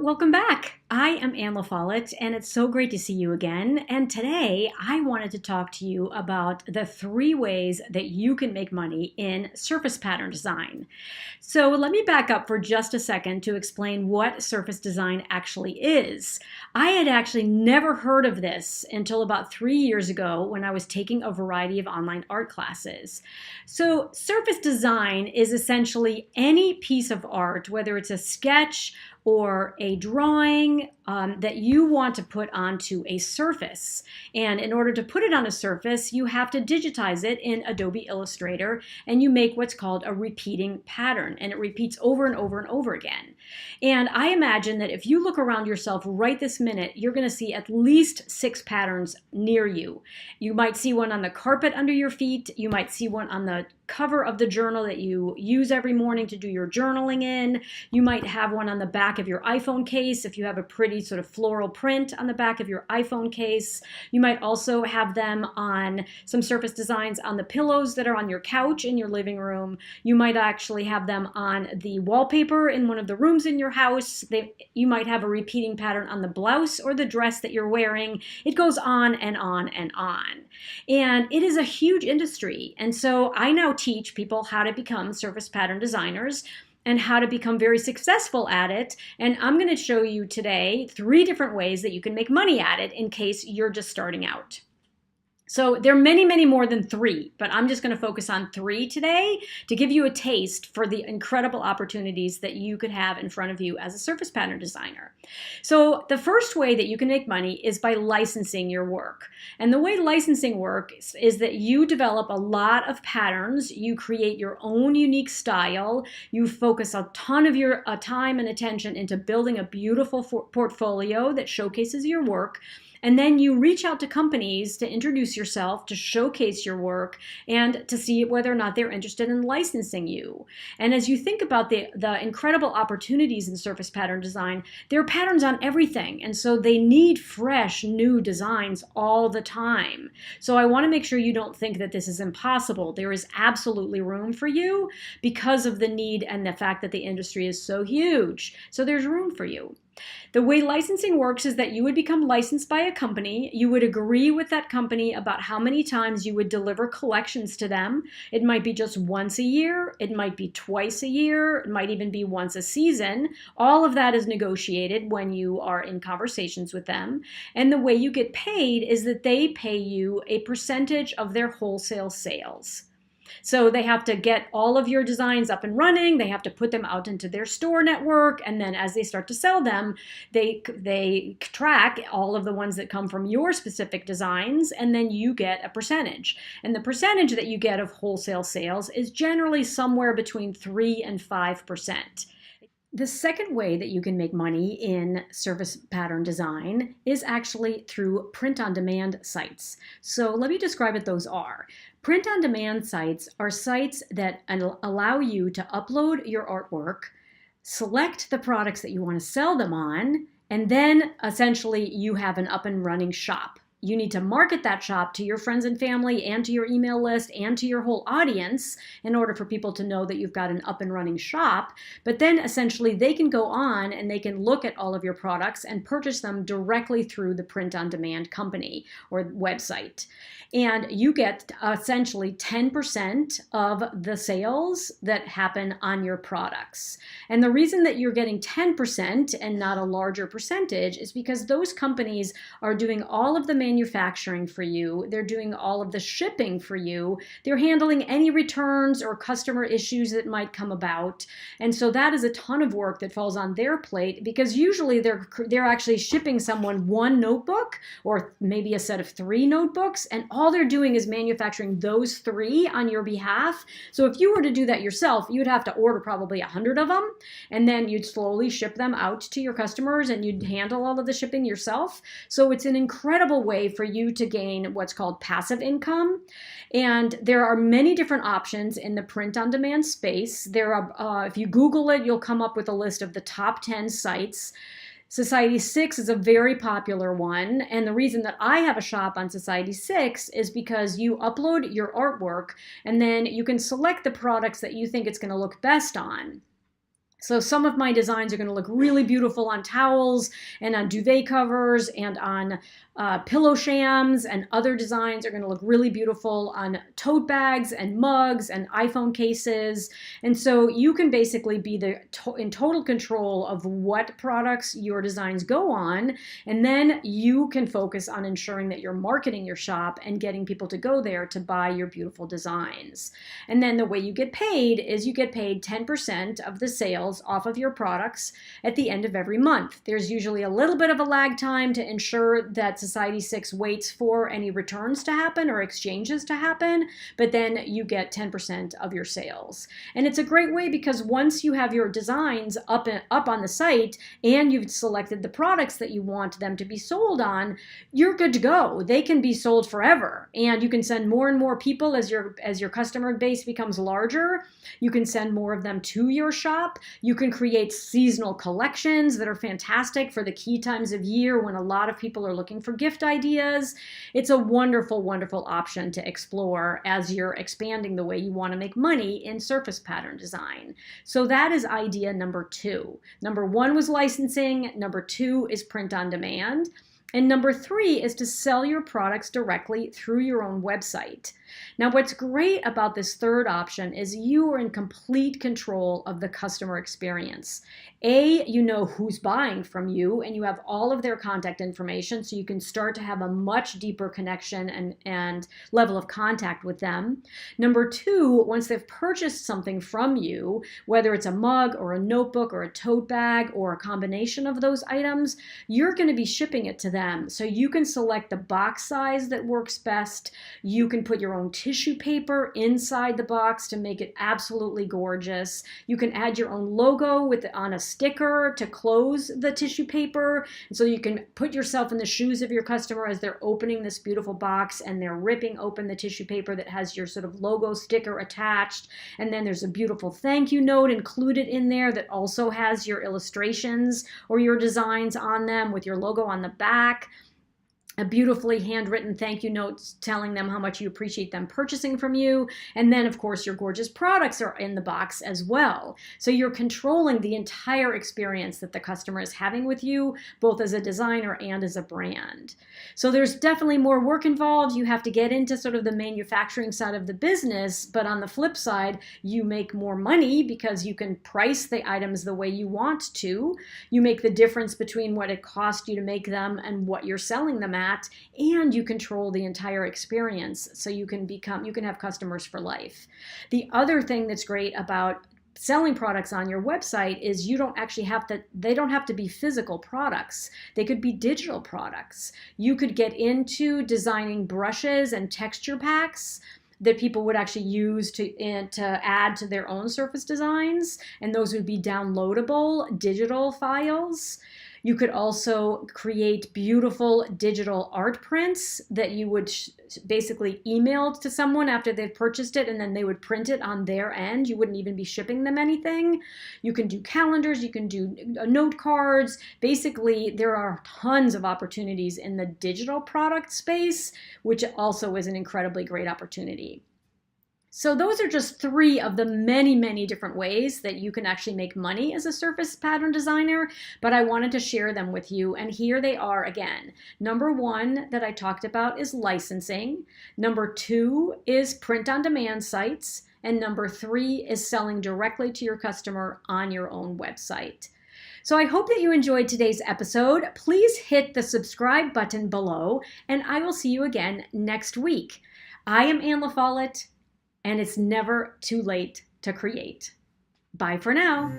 welcome back. I am Anne LaFollette, and it's so great to see you again. And today I wanted to talk to you about the 3 ways that you can make money in surface pattern design. So let me back up for just a second to explain what surface design actually is. I had actually never heard of this until about 3 years ago when I was taking a variety of online art classes. So surface design is essentially any piece of art, whether it's a sketch or a drawing that you want to put onto a surface. And in order to put it on a surface, you have to digitize it in Adobe Illustrator, and you make what's called a repeating pattern, and it repeats over and over and over again. And I imagine that if you look around yourself right this minute, you're going to see at least 6 patterns near you. You might see one on the carpet under your feet. You might see one on the cover of the journal that you use every morning to do your journaling in. You might have one on the back of your iPhone case if you have a pretty sort of floral print on the back of your iPhone case. You might also have them on some surface designs on the pillows that are on your couch in your living room. You might actually have them on the wallpaper in one of the rooms in your house. You might have a repeating pattern on the blouse or the dress that you're wearing. It goes on and on and on. And it is a huge industry. And so I now teach people how to become surface pattern designers and how to become very successful at it. And I'm going to show you today 3 different ways that you can make money at it in case you're just starting out. So there are many, many more than 3, but I'm just going to focus on 3 today to give you a taste for the incredible opportunities that you could have in front of you as a surface pattern designer. So the first way that you can make money is by licensing your work. And the way licensing works is that you develop a lot of patterns, you create your own unique style, you focus a ton of your time and attention into building a beautiful portfolio that showcases your work. And then you reach out to companies to introduce yourself, to showcase your work, and to see whether or not they're interested in licensing you. And as you think about the incredible opportunities in surface pattern design, there are patterns on everything. And so they need fresh, new designs all the time. So I want to make sure you don't think that this is impossible. There is absolutely room for you because of the need and the fact that the industry is so huge. So there's room for you. The way licensing works is that you would become licensed by a company. You would agree with that company about how many times you would deliver collections to them. It might be just once a year. It might be twice a year. It might even be once a season. All of that is negotiated when you are in conversations with them. And the way you get paid is that they pay you a percentage of their wholesale sales. So they have to get all of your designs up and running. They have to put them out into their store network. And then as they start to sell them, they track all of the ones that come from your specific designs. And then you get a percentage. And the percentage that you get of wholesale sales is generally somewhere between 3 and 5%. The second way that you can make money in surface pattern design is actually through print-on-demand sites. So let me describe what those are. Print-on-demand sites are sites that allow you to upload your artwork, select the products that you want to sell them on, and then essentially you have an up and running shop. You need to market that shop to your friends and family and to your email list and to your whole audience in order for people to know that you've got an up and running shop. But then essentially they can go on and they can look at all of your products and purchase them directly through the print-on-demand company or website. And you get essentially 10% of the sales that happen on your products. And the reason that you're getting 10% and not a larger percentage is because those companies are doing all of the manufacturing for you. They're doing all of the shipping for you. They're handling any returns or customer issues that might come about. And so that is a ton of work that falls on their plate because usually they're actually shipping someone 1 notebook or maybe a set of 3 notebooks, and all they're doing is manufacturing those 3 on your behalf. So if you were to do that yourself, you'd have to order probably 100 of them, and then you'd slowly ship them out to your customers and you'd handle all of the shipping yourself. So it's an incredible way for you to gain what's called passive income. And there are many different options in the print-on-demand space. There are, if you Google it, you'll come up with a list of the top 10 sites. Society6 is a very popular one, and the reason that I have a shop on Society6 is because you upload your artwork and then you can select the products that you think it's going to look best on. So some of my designs are going to look really beautiful on towels and on duvet covers and on pillow shams, and other designs are going to look really beautiful on tote bags and mugs and iPhone cases. And so you can basically be in total control of what products your designs go on, and then you can focus on ensuring that you're marketing your shop and getting people to go there to buy your beautiful designs. And then the way you get paid is you get paid 10% of the sales off of your products at the end of every month. There's usually a little bit of a lag time to ensure that Society6 waits for any returns to happen or exchanges to happen, but then you get 10% of your sales. And it's a great way because once you have your designs up on the site and you've selected the products that you want them to be sold on, you're good to go. They can be sold forever, and you can send more and more people as your customer base becomes larger. You can send more of them to your shop. You can create seasonal collections that are fantastic for the key times of year when a lot of people are looking for gift ideas. It's a wonderful, wonderful option to explore as you're expanding the way you want to make money in surface pattern design. So that is idea number 2. Number 1 was licensing. Number 2 is print on demand. And number 3 is to sell your products directly through your own website. Now, what's great about this third option is you are in complete control of the customer experience. You know who's buying from you, and you have all of their contact information, so you can start to have a much deeper connection and level of contact with them. Number 2, once they've purchased something from you, whether it's a mug or a notebook or a tote bag or a combination of those items, you're going to be shipping it to them. So you can select the box size that works best. You can put your own tissue paper inside the box to make it absolutely gorgeous. You can add your own logo on a sticker to close the tissue paper. And so you can put yourself in the shoes of your customer as they're opening this beautiful box and they're ripping open the tissue paper that has your sort of logo sticker attached. And then there's a beautiful thank you note included in there that also has your illustrations or your designs on them with your logo on the back. A beautifully handwritten thank you note telling them how much you appreciate them purchasing from you. And then, of course, your gorgeous products are in the box as well. So you're controlling the entire experience that the customer is having with you, both as a designer and as a brand. So there's definitely more work involved. You have to get into sort of the manufacturing side of the business. But on the flip side, you make more money because you can price the items the way you want to. You make the difference between what it cost you to make them and what you're selling them at. And you control the entire experience, so you can have customers for life. The other thing that's great about selling products on your website is they don't have to be physical products. They could be digital products. You could get into designing brushes and texture packs that people would actually use to add to their own surface designs, and those would be downloadable digital files. You could also create beautiful digital art prints that you would basically email to someone after they've purchased it, and then they would print it on their end. You wouldn't even be shipping them anything. You can do calendars, you can do note cards. Basically, there are tons of opportunities in the digital product space, which also is an incredibly great opportunity. So those are just 3 of the many, many different ways that you can actually make money as a surface pattern designer, but I wanted to share them with you, and here they are again. Number 1 that I talked about is licensing. Number 2 is print-on-demand sites, and number 3 is selling directly to your customer on your own website. So I hope that you enjoyed today's episode. Please hit the subscribe button below, and I will see you again next week. I am Anne LaFollette, and it's never too late to create. Bye for now.